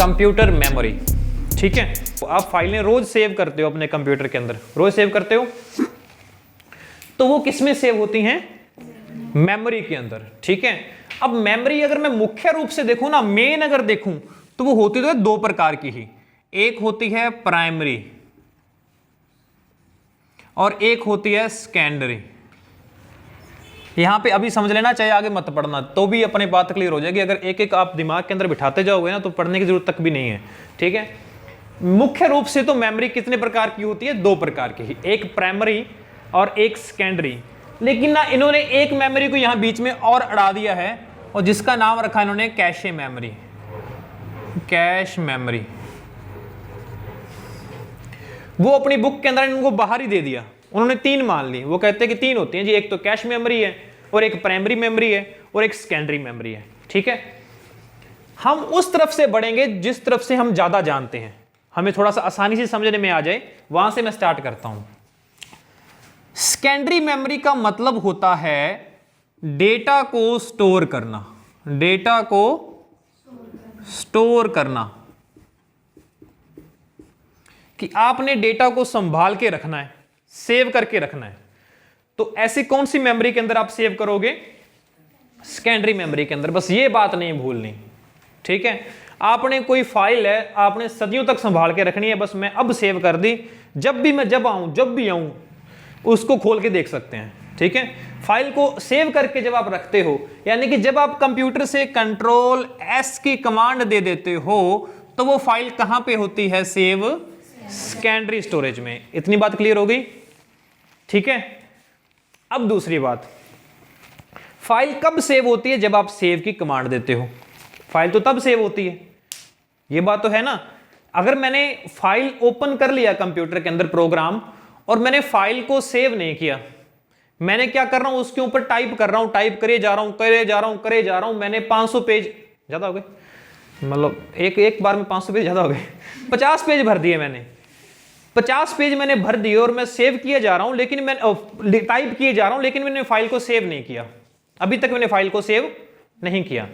Computer memory. ठीक है, तो आप फाइलें रोज सेव करते हो अपने कंप्यूटर के अंदर, रोज सेव करते हो, तो वो किस में सेव होती हैं? मेमोरी के अंदर। ठीक है, अब मेमोरी अगर मैं मुख्य रूप से देखूं ना, मेन अगर देखूं, तो वो होती तो है दो प्रकार की ही। एक होती है प्राइमरी और एक होती है सेकेंडरी। यहां पे अभी समझ लेना, चाहे आगे मत पढ़ना, तो भी अपने बात क्लियर हो जाएगी। अगर एक एक आप दिमाग के अंदर बिठाते जाओगे ना, तो पढ़ने की जरूरत तक भी नहीं है। ठीक है, मुख्य रूप से तो मेमोरी कितने प्रकार की होती है? दो प्रकार की ही, एक प्राइमरी और एक सेकेंडरी। लेकिन ना इन्होंने एक मेमोरी को यहां बीच में और अड़ा दिया है, और जिसका नाम रखा इन्होंने कैशे मेमोरी। कैश मेमोरी वो अपनी बुक के अंदर इनको बाहर ही दे दिया, उन्होंने तीन मान ली। वो कहते हैं कि तीन होती हैं जी, एक तो कैश मेमोरी है, और एक प्राइमरी मेमोरी है, और एक सेकेंडरी मेमोरी है। ठीक है, हम उस तरफ से बढ़ेंगे जिस तरफ से हम ज्यादा जानते हैं, हमें थोड़ा सा आसानी से समझने में आ जाए, वहां से मैं स्टार्ट करता हूं। सेकेंडरी मेमोरी का मतलब होता है डेटा को स्टोर करना, डेटा को स्टोर करना, कि आपने डेटा को संभाल के रखना है, सेव करके रखना है। तो ऐसी कौन सी मेमोरी के अंदर आप सेव करोगे? सेकेंडरी मेमोरी के अंदर। बस ये बात नहीं भूलनी। ठीक है, आपने कोई फाइल है, आपने सदियों तक संभाल के रखनी है, बस मैं अब सेव कर दी, जब भी आऊं उसको खोल के देख सकते हैं। ठीक है, फाइल को सेव करके जब आप रखते हो, यानी कि जब आप कंप्यूटर से कंट्रोल एस की कमांड दे देते हो, तो वो फाइल कहां पे होती है? सेव सेकेंडरी स्टोरेज में। इतनी बात क्लियर हो गई? ठीक है, अब दूसरी बात, फाइल कब सेव होती है? जब आप सेव की कमांड देते हो। फाइल तो तब सेव होती है, ये बात तो है ना। अगर मैंने फाइल ओपन कर लिया कंप्यूटर के अंदर प्रोग्राम, और मैंने फाइल को सेव नहीं किया, मैंने क्या कर रहा हूं? उसके ऊपर टाइप कर रहा हूं, टाइप करे जा रहा हूं, मैंने 500 पेज, ज्यादा हो गए, मतलब एक बार में 500 पेज ज्यादा हो गए, 50 पेज भर दिए मैंने, 50 पेज मैंने भर दिए, और मैं सेव किए जा रहा हूं, लेकिन मैं टाइप किए जा रहा हूं, लेकिन मैंने फाइल को सेव नहीं किया। अभी तक मैंने फाइल को सेव नहीं किया।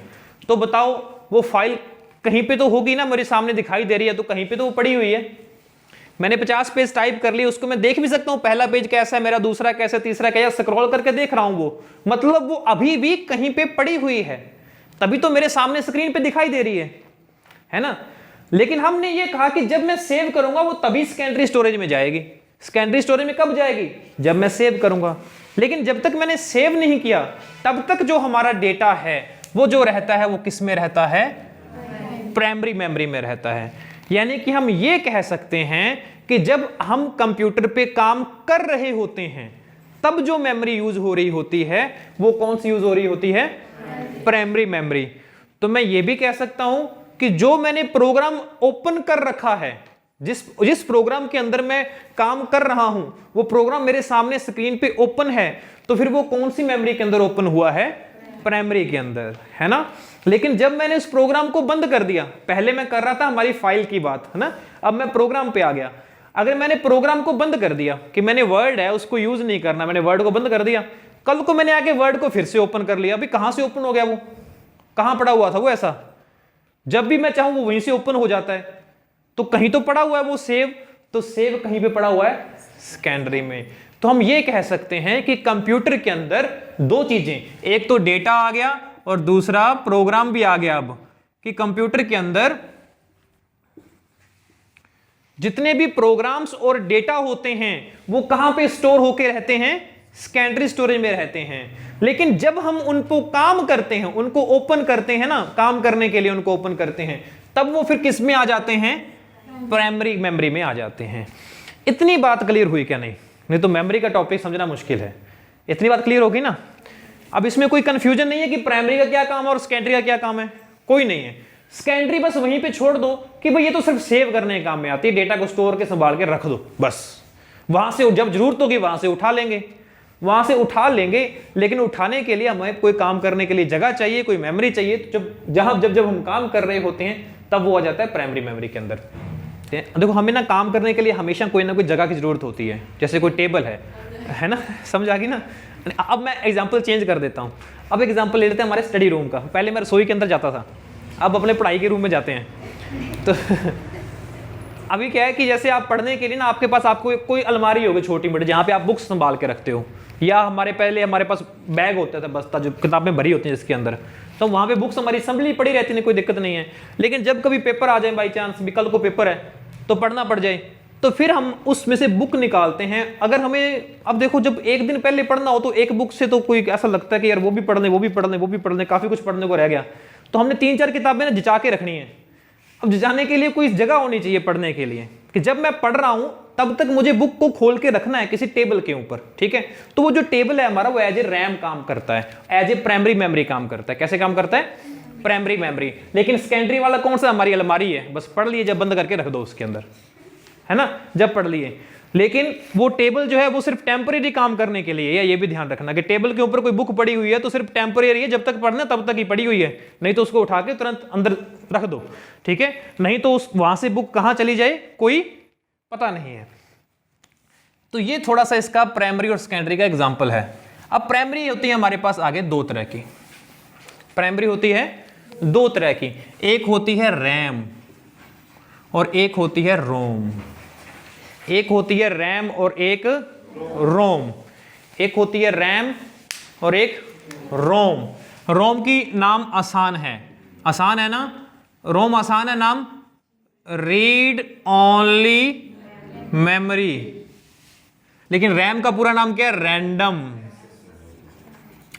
तो बताओ, वो फाइल कहीं पे तो होगी ना, मेरे सामने दिखाई दे रही है, तो कहीं पे तो वो पड़ी हुई है। मैंने 50 पेज टाइप कर लिए, उसको मैं देख भी सकता हूं, पहला पेज कैसा है मेरा, दूसरा कैसा, तीसरा कैसा, स्क्रॉल करके देख रहा हूं। वो मतलब वो अभी भी कहीं पे पड़ी हुई है, तभी तो मेरे सामने स्क्रीन पे दिखाई दे रही है ना। लेकिन हमने ये कहा कि जब मैं सेव करूंगा, वो तभी सेकेंडरी स्टोरेज में जाएगी। सेकेंडरी स्टोरेज में कब जाएगी? जब मैं सेव करूंगा। लेकिन जब तक मैंने सेव नहीं किया, तब तक जो हमारा डेटा है, वो जो रहता है, वो किस में रहता है? प्राइमरी मेमोरी में रहता है। यानी कि हम ये कह सकते हैं कि जब हम कंप्यूटर पे काम कर रहे होते हैं, तब जो मेमोरी यूज हो रही होती है, वो कौन सी यूज हो रही होती है? Primary memory. तो मैं ये भी कह सकता हूं कि जो मैंने प्रोग्राम ओपन कर रखा है, जिस प्रोग्राम के अंदर मैं काम कर रहा हूं, वो प्रोग्राम मेरे सामने स्क्रीन पे ओपन है, तो फिर वो कौन सी मेमोरी के अंदर ओपन हुआ है? प्राइमरी के अंदर, है ना। लेकिन जब मैंने उस प्रोग्राम को बंद कर दिया, पहले मैं कर रहा था हमारी फाइल की बात, है ना, अब मैं प्रोग्राम पे आ गया। अगर मैंने प्रोग्राम को बंद कर दिया कि मैंने वर्ड है उसको यूज नहीं करना, मैंने वर्ड को बंद कर दिया, कल को मैंने आके वर्ड को फिर से ओपन कर लिया, अभी कहां से ओपन हो गया? वो कहां पड़ा हुआ था? वो ऐसा जब भी मैं चाहूं वो वहीं से ओपन हो जाता है। तो कहीं तो पड़ा हुआ है वो सेव, तो सेव कहीं पे पड़ा हुआ है? सेकेंडरी में। तो हम ये कह सकते हैं कि कंप्यूटर के अंदर दो चीजें, एक तो डेटा आ गया और दूसरा प्रोग्राम भी आ गया। अब कि कंप्यूटर के अंदर जितने भी प्रोग्राम्स और डेटा होते हैं, वो कहां पे स्टोर होके रहते हैं? सेकेंडरी स्टोरेज में रहते हैं। लेकिन जब हम उनको काम करते हैं, उनको ओपन करते हैं ना, काम करने के लिए उनको ओपन करते हैं, तब वो फिर किस में आ जाते हैं? प्राइमरी मेमोरी में आ जाते हैं। इतनी बात क्लियर हुई क्या? नहीं तो मेमोरी का टॉपिक समझना मुश्किल है। इतनी बात क्लियर होगी ना? अब इसमें कोई कंफ्यूजन नहीं है कि प्राइमरी का क्या काम है और सेकेंडरी का क्या काम है, कोई नहीं है। सेकेंडरी बस वहीं पे छोड़ दो कि भाई ये तो सिर्फ सेव करने के काम में आती है, डेटा को स्टोर के संभाल के रख दो, बस वहां से जब जरूरत होगी वहां से उठा लेंगे। लेकिन उठाने के लिए हमें कोई काम करने के लिए जगह चाहिए, कोई मेमोरी चाहिए। तो जब हम काम कर रहे होते हैं, तब वो आ जाता है प्राइमरी मेमोरी के अंदर। देखो, हमें ना काम करने के लिए हमेशा कोई ना कोई जगह की जरूरत होती है। जैसे कोई टेबल है ना, समझ आ गई ना। अब मैं एग्जांपल चेंज कर देता हूं। अब एग्जांपल ले लेते हैं हमारे स्टडी रूम का। पहले मैं रसोई के अंदर जाता था, अब अपने पढ़ाई के रूम में जाते हैं। तो अभी क्या है कि जैसे आप पढ़ने के लिए ना आपके पास आपको कोई अलमारी होगी छोटी मोटी जहाँ पे आप बुक्स संभाल के रखते हो, या हमारे पास बैग होता था बस्ता जो किताबें भरी होती हैं जिसके अंदर, तो वहाँ पे बुक्स हमारी संभली पड़ी रहती है, कोई दिक्कत नहीं है। लेकिन जब कभी पेपर आ जाए बाई चांस, भी कल को पेपर है तो पढ़ना पड़ जाए, तो फिर हम उसमें से बुक निकालते हैं। अगर हमें अब देखो जब एक दिन पहले पढ़ना हो तो एक बुक से तो कोई ऐसा लगता है कि यार वो भी पढ़ लें काफ़ी कुछ पढ़ने को रह गया, तो हमने 3-4 किताबें ना जिचा के रखनी है। अब जिजाने के लिए कोई जगह होनी चाहिए पढ़ने के लिए, कि जब मैं पढ़ रहा हूं तब तक मुझे बुक को खोल के रखना है किसी टेबल के ऊपर, ठीक है। तो वो जो टेबल है हमारा वो एज ए रैम काम करता है, एज ए प्राइमरी मेमोरी काम करता है। कैसे काम करता है? Primary memory. लेकिन सेकेंडरी वाला कौन सा? हमारी अलमारी है, बस पढ़ लिए जब बंद करके रख दो उसके अंदर, है ना, जब पढ़ लिए। लेकिन वो टेबल जो है वो सिर्फ टेम्परेरी काम करने के लिए है, ये भी ध्यान रखना कि टेबल के ऊपर कोई बुक पड़ी हुई है तो सिर्फ टेम्परेरी है, जब तक पढ़ना तब तक ही पड़ी हुई है, नहीं तो उसको उठा के तुरंत अंदर रख दो, ठीक है। नहीं तो उस वहां से बुक कहां चली जाए कोई पता नहीं है। तो ये थोड़ा सा इसका प्राइमरी और सेकेंडरी का एग्जाम्पल है। अब प्राइमरी होती है हमारे पास आगे 2 तरह की, प्राइमरी होती है 2 तरह की, एक होती है रैम और एक होती है रोम। एक होती है रैम और एक रोम। एक होती है रैम और एक रोम। रोम की नाम आसान है, आसान है ना, रोम आसान है नाम, रीड ओनली मेमोरी। लेकिन रैम का पूरा नाम क्या है? Random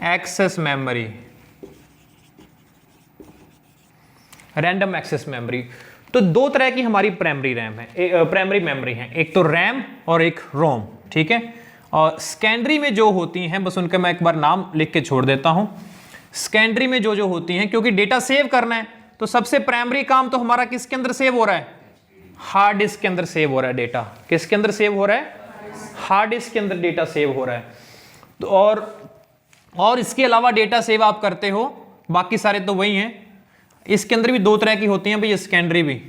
access memory, random access memory. तो 2 तरह की हमारी प्राइमरी रैम है, प्राइमरी मेमोरी है, एक तो रैम और एक रोम, ठीक है। और सेकेंडरी में जो होती हैं, बस उनका मैं एक बार नाम लिख के छोड़ देता हूं। सेकेंडरी में जो होती हैं, क्योंकि डेटा सेव करना है तो सबसे प्राइमरी काम तो हमारा किसके अंदर सेव हो रहा है? हार्ड डिस्क के अंदर सेव हो रहा है डेटा। किसके अंदर सेव हो रहा है? हार्ड डिस्क के अंदर डेटा सेव हो रहा है। तो और इसके अलावा डेटा सेव आप करते हो, बाकी सारे तो वही हैं। इसके अंदर भी 2 तरह की होती हैं भाई, सेकेंडरी भी।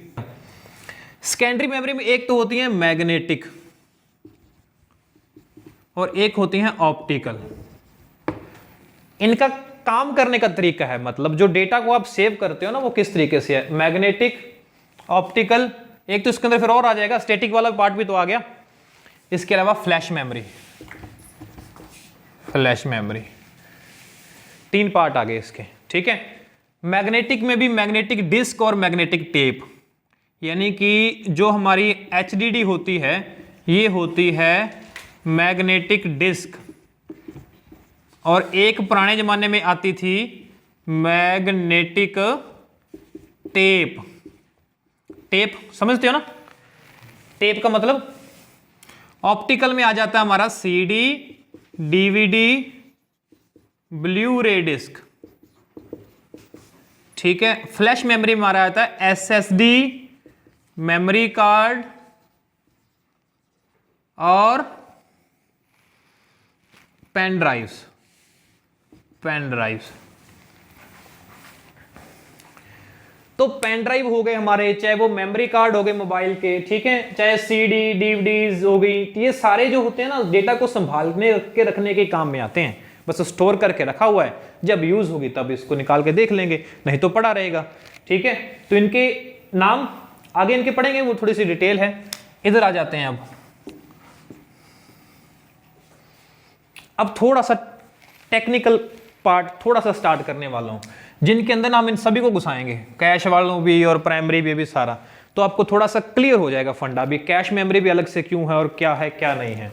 सेकेंडरी मेमोरी में एक तो होती है मैग्नेटिक और एक होती है ऑप्टिकल। इनका काम करने का तरीका है, मतलब जो डेटा को आप सेव करते हो ना वो किस तरीके से है, मैग्नेटिक, ऑप्टिकल। एक तो इसके अंदर फिर और आ जाएगा, स्टैटिक वाला पार्ट भी तो आ गया। इसके अलावा flash memory, flash memory, 3 part आ गए इसके, ठीक है। मैग्नेटिक में भी मैग्नेटिक डिस्क और मैग्नेटिक टेप, यानी कि जो हमारी HDD होती है ये होती है मैग्नेटिक डिस्क, और एक पुराने जमाने में आती थी मैग्नेटिक टेप। टेप समझते हो ना, टेप का मतलब। ऑप्टिकल में आ जाता है हमारा CD, DVD, ब्लू रे डिस्क, ठीक है। फ्लैश मेमोरी में हमारा आता है SSD, मेमोरी कार्ड और पेन ड्राइव्स, पेन ड्राइव्स। तो पेन ड्राइव हो गए हमारे, चाहे वो मेमोरी कार्ड हो गए मोबाइल के, ठीक है, चाहे CD, DVDs हो गई, ये सारे जो होते हैं ना डेटा को संभालने के रखने के काम में आते हैं। बस स्टोर करके रखा हुआ है, जब यूज होगी तब इसको निकाल के देख लेंगे, नहीं तो पड़ा रहेगा, ठीक है। तो इनके नाम आगे इनके पढ़ेंगे, वो थोड़ी सी डिटेल है। इधर आ जाते हैं। अब थोड़ा सा टेक्निकल पार्ट थोड़ा सा स्टार्ट करने वाला हूं, जिनके अंदर ना हम इन सभी को घुसाएंगे, कैश वालों भी और प्राइमरी भी सारा, तो आपको थोड़ा सा क्लियर हो जाएगा फंडा भी, कैश मेमोरी भी अलग से क्यों है और क्या है क्या नहीं है।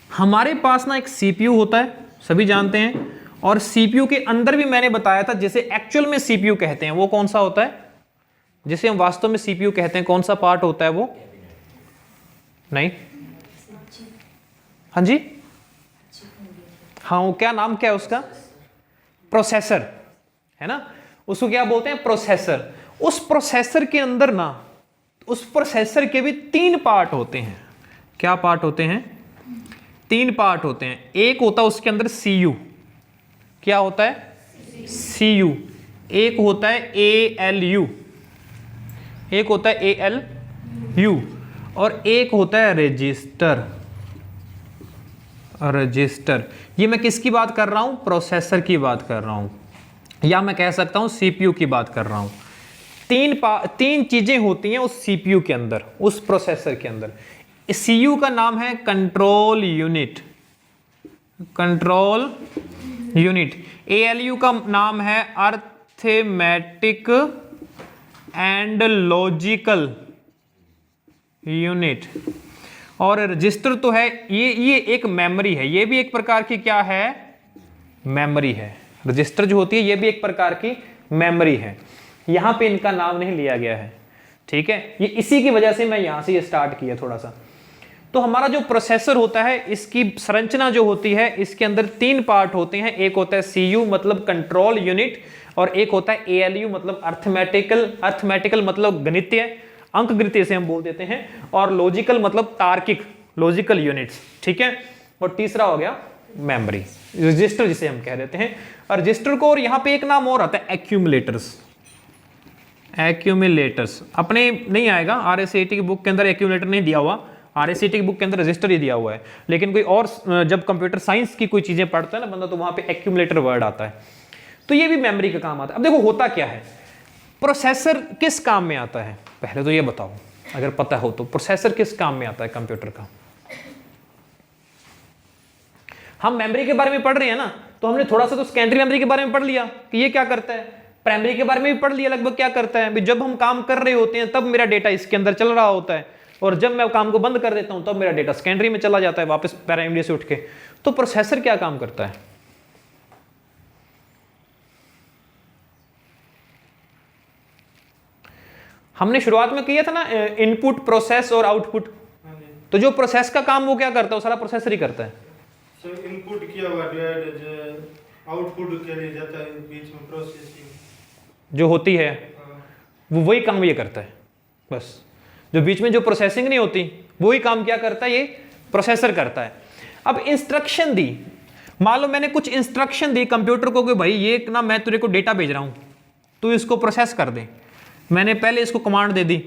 हमारे पास ना एक CPU होता है, सभी जानते हैं, और CPU के अंदर भी मैंने बताया था जिसे एक्चुअल में CPU कहते हैं, वो कौन सा होता है, जिसे हम वास्तव में CPU कहते हैं, कौन सा पार्ट होता है वो? नहीं, हाँ जी, हाँ, वो क्या नाम क्या है उसका? प्रोसेसर, है ना, उसको क्या बोलते हैं? प्रोसेसर। उस प्रोसेसर के अंदर ना, उस प्रोसेसर के भी 3 पार्ट होते हैं। क्या पार्ट होते हैं? 3 पार्ट होते हैं। एक होता है उसके अंदर CPU, क्या होता है? CPU। एक होता है ALU, एक होता है ALU, और एक होता है रजिस्टर। रजिस्टर, ये मैं किसकी बात कर रहा हूं? प्रोसेसर की बात कर रहा हूं। या मैं कह सकता हूं सीपीयू की बात कर रहा हूं। तीन चीजें होती हैं उस सीपीयू के अंदर, उस प्रोसेसर के अंदर। सीयू का नाम है control unit, control unit. ALU का नाम है अर्थमेटिक एंड लॉजिकल यूनिट। और रजिस्टर तो है, ये एक मेमोरी है, ये भी एक प्रकार की क्या है, मेमोरी है। रजिस्टर जो होती है ये भी एक प्रकार की मेमोरी है। यहां पे इनका नाम नहीं लिया गया है, ठीक है। ये इसी की वजह से मैं यहां से ये स्टार्ट किया थोड़ा सा। तो हमारा जो प्रोसेसर होता है इसकी संरचना जो होती है, इसके अंदर 3 पार्ट होते हैं। एक होता है सीयू मतलब कंट्रोल यूनिट, और एक होता है एएलयू मतलब अर्थमेटिकल मतलब गणितीय, अंक गणितीय से हम बोल देते हैं, और लॉजिकल मतलब तार्किक, लॉजिकल यूनिट्स, ठीक है। और तीसरा हो गया मेमोरी, रजिस्टर जिसे हम कह देते हैं। और रजिस्टर को, और यहां पे एक नाम और आता है एक्यूमुलेटर्स। एक्यूमुलेटर्स अपने नहीं आएगा, आरएसएटी की बुक के अंदर एक्यूमुलेटर नहीं दिया हुआ, आरएसएटी की बुक के अंदर रजिस्टर ही दिया हुआ है। लेकिन कोई और जब कंप्यूटर साइंस की कोई चीजें पढ़ता है ना बंदा, तो वहां पे एक्यूमुलेटर वर्ड आता है। तो ये भी मेमोरी का काम आता है। अब देखो होता क्या है, प्रोसेसर किस काम में आता है, पहले तो ये बताओ अगर पता हो तो, प्रोसेसर किस काम में आता है कंप्यूटर का। हम मेमोरी के बारे में पढ़ रहे हैं ना, तो हमने थोड़ा सा तो सेकेंडरी मेमोरी के बारे में पढ़ लिया कि ये क्या करता है, प्राइमरी के बारे में भी पढ़ लिया लगभग क्या करता है। जब हम काम कर रहे होते हैं तब मेरा डेटा इसके अंदर चल रहा होता है, और जब मैं काम को बंद कर देता हूं तब मेरा डेटा सेकेंडरी में चला जाता है वापस प्राइमरी से उठ के। तो प्रोसेसर क्या काम करता है, हमने शुरुआत में किया था ना, इनपुट प्रोसेस और आउटपुट। तो जो प्रोसेस का काम वो क्या करता है, वो सारा प्रोसेसर ही करता है। इनपुट किया हुआ आउटपुट के लिए जाता है, बीच में प्रोसेसिंग जो होती है वो वही काम ये करता है बस। जो बीच में जो प्रोसेसिंग नहीं होती वही काम क्या करता है, ये प्रोसेसर करता है। अब इंस्ट्रक्शन दी, मान लो मैंने कुछ इंस्ट्रक्शन दी कंप्यूटर को कि भाई ये ना मैं तेरे को डेटा भेज रहा हूं, तू इसको प्रोसेस कर दे। मैंने पहले इसको कमांड दे दी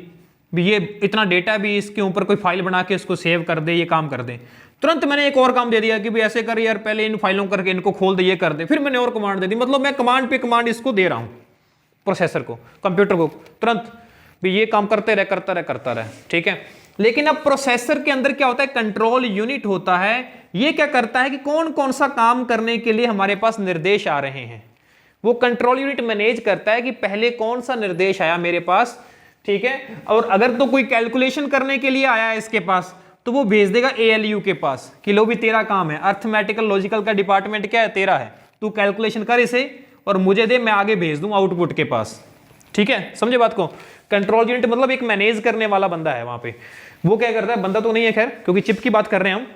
भी ये इतना डेटा भी, इसके ऊपर कोई फाइल बना के इसको सेव कर दे, ये काम कर दे। तुरंत मैंने एक और काम दे दिया कि भाई ऐसे कर यार, पहले इन फाइलों करके इनको खोल दे, ये कर दे। फिर मैंने और कमांड दे दी, मतलब मैं कमांड पे कमांड इसको दे रहा हूं, प्रोसेसर को, कंप्यूटर को, तुरंत भी ये काम करते रहे, ठीक है। लेकिन अब प्रोसेसर के अंदर क्या होता है, कंट्रोल यूनिट होता है। ये क्या करता है कि कौन कौन सा काम करने के लिए हमारे पास निर्देश आ रहे हैं, वो कंट्रोल यूनिट मैनेज करता है कि पहले कौन सा निर्देश आया मेरे पास, ठीक है। और अगर तो कोई कैलकुलेशन करने के लिए आया है इसके पास, तो वो भेज देगा एएलयू के पास कि लो भी तेरा काम है, अर्थमेटिकल लॉजिकल का डिपार्टमेंट क्या है, तेरा है, तू कैलकुलेशन कर इसे और मुझे दे, मैं आगे भेज दूं आउटपुट के पास, ठीक है। समझे बात को। कंट्रोल यूनिट मतलब एक मैनेज करने वाला बंदा है वहां पे। वो क्या करता है, बंदा तो नहीं है खैर, क्योंकि चिप की बात कर रहे हैं हम,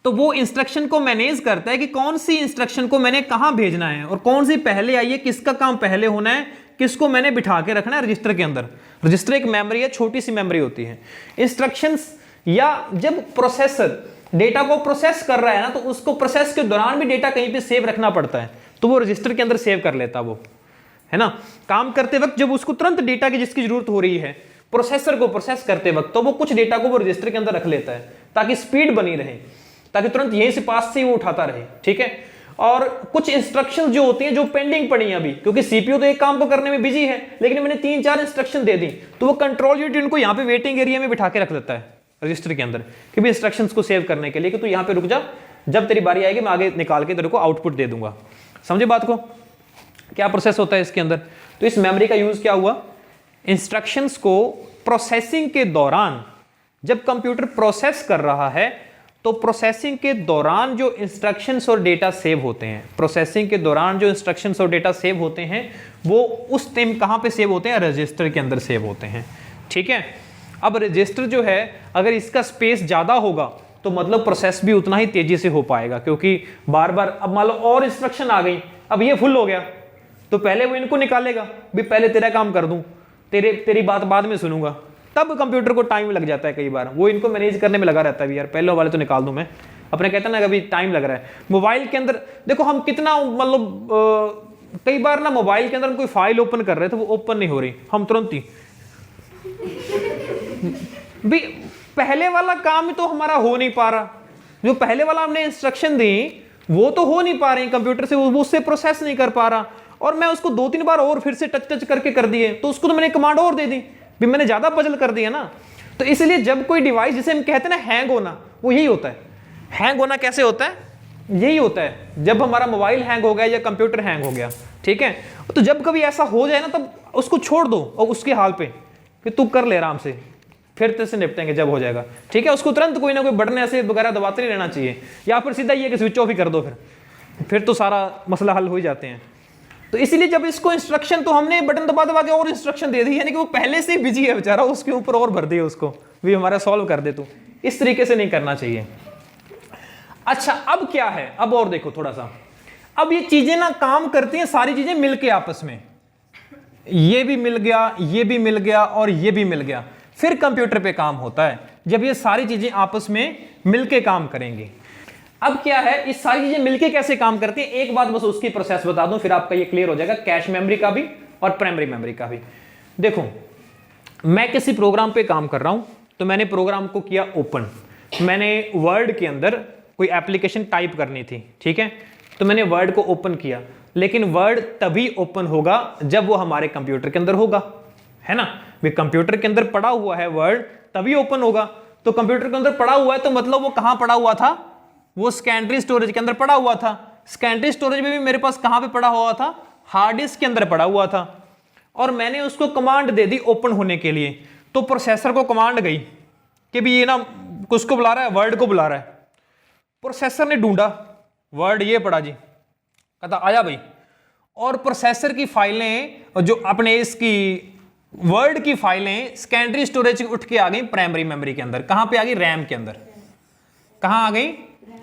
तो वो इंस्ट्रक्शन को मैनेज करता है कि कौन सी इंस्ट्रक्शन को मैंने कहां भेजना है और कौन सी पहले आई है, किसका काम पहले होना है, किसको मैंने बिठा के रखना है रजिस्टर के अंदर। रजिस्टर एक मेमोरी है, छोटी सी मेमोरी होती है। इंस्ट्रक्शंस, या जब प्रोसेसर डेटा को प्रोसेस कर रहा है ना, तो उसको प्रोसेस के दौरान भी डेटा कहीं पे सेव रखना पड़ता है, तो वो रजिस्टर के अंदर सेव कर लेता वो, है ना। काम करते वक्त जब उसको तुरंत डेटा की जिसकी जरूरत हो रही है प्रोसेसर को प्रोसेस करते वक्त, तो वो कुछ डेटा को वो रजिस्टर के अंदर रख लेता है ताकि स्पीड बनी रहे, ताकि तुरंत यहीं से पास से वो उठाता रहे, ठीक है। और कुछ इंस्ट्रक्शंस जो होती हैं जो पेंडिंग पड़ी हैं अभी, क्योंकि सीपीयू तो एक काम को करने में बिजी है, लेकिन मैंने 3-4 इंस्ट्रक्शन दे दी, तो वो कंट्रोल यूनिट उनको यहाँ पे वेटिंग एरिया में बिठा के रख देता है रजिस्टर के अंदर कि भी इंस्ट्रक्शंस को सेव करने के लिए कि तू यहाँ पे रुक जा, जब तेरी बारी आएगी मैं आगे निकाल के तेरे को आउटपुट दे दूंगा। समझे बात को, क्या प्रोसेस होता है इसके अंदर। तो इस मेमोरी का यूज क्या हुआ, इंस्ट्रक्शंस को प्रोसेसिंग के दौरान, जब कंप्यूटर प्रोसेस कर रहा है तो प्रोसेसिंग के दौरान जो इंस्ट्रक्शंस और डेटा सेव होते हैं, प्रोसेसिंग के दौरान जो इंस्ट्रक्शंस और डेटा सेव होते हैं वो उस टाइम कहां पे सेव होते हैं, रजिस्टर के अंदर सेव होते हैं, ठीक है। अब रजिस्टर जो है अगर इसका स्पेस ज्यादा होगा तो मतलब प्रोसेस भी उतना ही तेजी से हो पाएगा, क्योंकि बार बार, अब मान लो और इंस्ट्रक्शन आ गई, अब ये फुल हो गया तो पहले वो इनको निकालेगा भी, पहले तेरा काम कर दूं, तेरी बात बाद में सुनूंगा, तब कंप्यूटर को टाइम लग जाता है कई बार, वो इनको मैनेज करने में लगा रहता है भी यार पहले वाले तो निकाल दूं मैं, अपने कहते हैं ना कभी टाइम लग रहा है। मोबाइल के अंदर देखो हम कितना, मतलब कई बार ना मोबाइल के अंदर हम कोई फाइल ओपन कर रहे थे, वो ओपन नहीं हो रही, हम तुरंत ही भी पहले वाला काम तो हमारा हो नहीं पा रहा, जो पहले वाला हमने इंस्ट्रक्शन दी वो तो हो नहीं पा रहे हैं कंप्यूटर से, वो उससे प्रोसेस नहीं कर पा रहा, और मैं उसको 2-3 बार और फिर से टच करके कर दिए, तो उसको तो मैंने कमांड और दे दी, भी मैंने ज्यादा पजल कर दिया ना। तो इसलिए जब कोई डिवाइस, जिसे हम कहते हैं ना हैंग होना, वो यही होता है। हैंग होना कैसे होता है? यही होता है जब हमारा मोबाइल हैंग हो गया या कंप्यूटर हैंग हो गया, ठीक है। तो जब कभी ऐसा हो जाए ना, तब उसको छोड़ दो और उसके हाल पे, फिर तू कर ले आराम से, फिर तेरे निपटेंगे जब हो जाएगा, ठीक है। उसको तुरंत कोई ना कोई बटन ऐसे वगैरह दबाते नहीं रहना चाहिए, या फिर सीधा ये कि स्विच ऑफ ही कर दो, फिर तो सारा मसला हल हो ही जाते हैं। तो इसीलिए जब इसको इंस्ट्रक्शन, तो हमने बटन दबा के और इंस्ट्रक्शन दे दी, यानी कि वो पहले से ही बिजी है बेचारा, उसके ऊपर और भर दिए उसको भी हमारा सॉल्व कर दे। तो इस तरीके से नहीं करना चाहिए। अच्छा, अब क्या है, अब और देखो थोड़ा सा, अब ये चीजें ना काम करती हैं सारी चीजें मिलके आपस में, ये भी मिल गया, ये भी मिल गया और ये भी मिल गया, फिर कंप्यूटर पे काम होता है जब ये सारी चीजें आपस में मिलके काम करेंगी। अब क्या है, इस सारी चीजें मिलके कैसे काम करती हैं, एक बात बस उसकी प्रोसेस बता दूं, फिर आपका ये क्लियर हो जाएगा, कैश मेमोरी का भी और प्राइमरी मेमोरी का भी। देखो, मैं किसी प्रोग्राम पे काम कर रहा हूं, तो मैंने प्रोग्राम को किया ओपन, मैंने वर्ड के अंदर कोई एप्लीकेशन टाइप करनी थी, ठीक है, तो मैंने वर्ड को ओपन किया, लेकिन वर्ड तभी ओपन होगा जब वो हमारे कंप्यूटर के अंदर होगा, है ना। वे कंप्यूटर के अंदर पड़ा हुआ है वर्ड, तभी ओपन होगा। तो कंप्यूटर के अंदर पड़ा हुआ है तो मतलब वो कहां पड़ा हुआ था, वो सेकेंडरी स्टोरेज के अंदर पड़ा हुआ था। सेकेंडरी स्टोरेज में भी मेरे पास कहां पे पड़ा हुआ था, हार्ड डिस्क के अंदर पड़ा हुआ था, और मैंने उसको कमांड दे दी ओपन होने के लिए। तो प्रोसेसर को कमांड गई कि भी ये ना किसको बुला रहा है, वर्ड को बुला रहा है। प्रोसेसर ने ढूंढा, वर्ड ये पड़ा जी, कहता आया भाई, और प्रोसेसर की फाइलें, जो अपने इसकी वर्ड की फाइलें सेकेंडरी स्टोरेज उठ के आ गई प्राइमरी मेमोरी के अंदर। कहां पे आ गई, रैम के अंदर। कहां आ गई,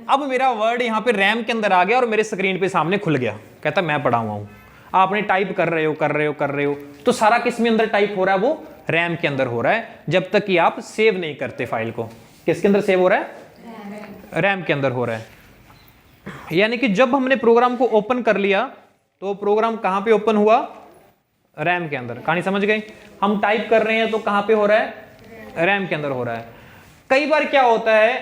अब मेरा वर्ड यहां पे रैम के अंदर आ गया और मेरे स्क्रीन पे सामने खुल गया, कहता मैं पढ़ा हुआ हूं। आपने टाइप कर रहे हो, तो सारा किस में अंदर टाइप हो रहा है, वो रैम के अंदर हो रहा है, जब तक कि आप सेव नहीं करते फाइल को। किसके अंदर सेव हो रहा है, रैम के अंदर हो रहा है। यानी कि जब हमने प्रोग्राम को ओपन कर लिया, तो प्रोग्राम कहां पे ओपन हुआ, रैम के अंदर। कहानी समझ गए, हम टाइप कर रहे हैं तो कहां पे हो रहा है, रैम के अंदर हो रहा है। कई बार क्या होता है,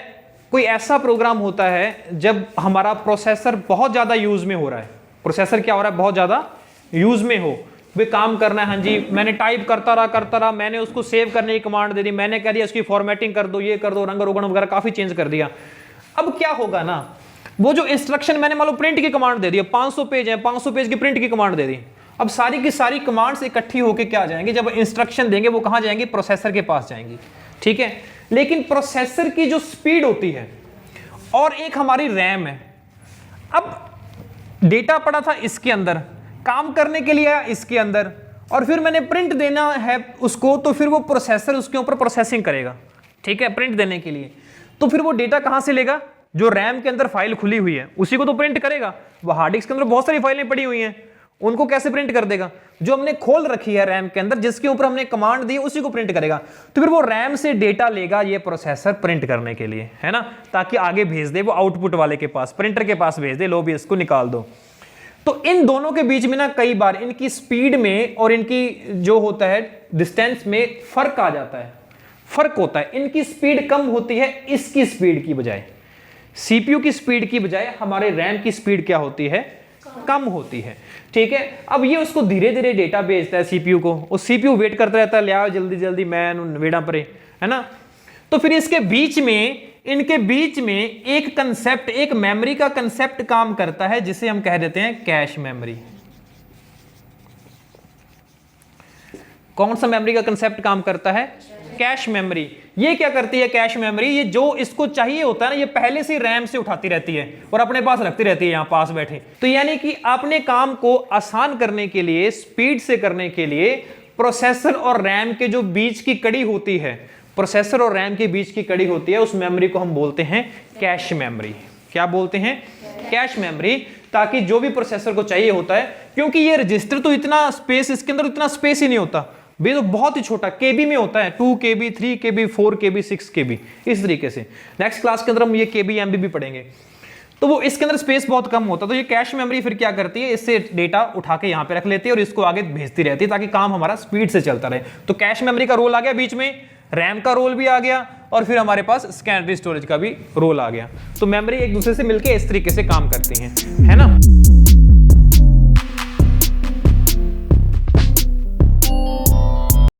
कोई ऐसा प्रोग्राम होता है जब हमारा प्रोसेसर बहुत ज्यादा यूज में हो रहा है, प्रोसेसर क्या हो रहा है, बहुत ज्यादा यूज में हो, वे काम करना है, हाँ जी, मैंने टाइप करता रहा, मैंने उसको सेव करने की कमांड दे दी, मैंने कह दिया उसकी फॉर्मेटिंग कर दो, ये कर दो, रंग रोगन वगैरह काफी चेंज कर दिया। अब क्या होगा ना, वो जो इंस्ट्रक्शन मैंने मान लो प्रिंट की कमांड दे दी, 500 पेज है, 500 पेज की प्रिंट की कमांड दे दी, अब सारी की सारी कमांड्स इकट्ठी होकर क्या जाएंगी, जब इंस्ट्रक्शन देंगे वो कहां जाएंगी, प्रोसेसर के पास जाएंगी, ठीक है। लेकिन प्रोसेसर की जो स्पीड होती है और एक हमारी रैम है, अब डेटा पड़ा था इसके अंदर, काम करने के लिए आया इसके अंदर, और फिर मैंने प्रिंट देना है उसको, तो फिर वो प्रोसेसर उसके ऊपर प्रोसेसिंग करेगा, ठीक है, प्रिंट देने के लिए। तो फिर वो डेटा कहां से लेगा, जो रैम के अंदर फाइल खुली हुई है उसी को तो प्रिंट करेगा। वो हार्ड डिस्क के अंदर बहुत सारी फाइलें पड़ी हुई हैं, उनको कैसे प्रिंट कर देगा, जो हमने खोल रखी है रैम के अंदर, जिसके ऊपर हमने कमांड दी उसी को प्रिंट करेगा। तो फिर वो रैम से डेटा लेगा ये प्रोसेसर प्रिंट करने के लिए, है ना, ताकि आगे भेज दे वो आउटपुट वाले के पास, प्रिंटर के पास भेज दे, लो भी इसको निकाल दो। तो इन दोनों के बीच में ना कई बार इनकी स्पीड में और इनकी जो होता है डिस्टेंस में फर्क आ जाता है, फर्क होता है। इनकी स्पीड कम होती है इसकी स्पीड की बजाय, सीपीयू की स्पीड की बजाय हमारे रैम की स्पीड क्या होती है, कम होती है, ठीक है। अब ये उसको धीरे धीरे डेटा भेजता है सीपीयू को, और सीपीयू वेट करता रहता है, ले आओ जल्दी जल्दी मैं वेड़ा परे, है ना। तो फिर इसके बीच में, इनके बीच में एक कंसेप्ट, एक मेमोरी का कंसेप्ट काम करता है, जिसे हम कह देते हैं कैश मेमोरी। कौन सा मेमोरी का कंसेप्ट काम करता है, कैश मेमोरी। ये क्या करती है कैश मेमोरी, ये जो इसको चाहिए होता है ना, ये पहले से रैम से उठाती रहती है और अपने पास रखती रहती है यहां पास बैठे। तो यानी कि अपने काम को आसान करने के लिए, स्पीड से करने के लिए, प्रोसेसर और रैम के जो बीच की कड़ी होती है, प्रोसेसर और रैम के बीच की कड़ी होती है, उस मेमोरी को हम बोलते हैं कैश मेमोरी। क्या बोलते हैं, कैश मेमोरी। ताकि जो भी प्रोसेसर को चाहिए होता है, क्योंकि ये रजिस्टर तो इतना स्पेस, इसके अंदर इतना स्पेस ही नहीं होता, भी तो बहुत ही छोटा केबी में होता है, 2 KB, 3 KB, 4 KB, 6 KB, इस तरीके से। नेक्स्ट क्लास के अंदर हम ये KB MB भी पढ़ेंगे। तो वो इसके अंदर स्पेस बहुत कम होता है। तो ये कैश मेमोरी फिर क्या करती है, इससे डेटा उठा के यहाँ पे रख लेती है और इसको आगे भेजती रहती है, ताकि काम हमारा स्पीड से चलता रहे। तो कैश मेमोरी का रोल आ गया बीच में, रैम का रोल भी आ गया और फिर हमारे पास सेकेंडरी स्टोरेज का भी रोल आ गया। तो मेमोरी एक दूसरे से मिलके इस तरीके से काम करती हैं, है ना।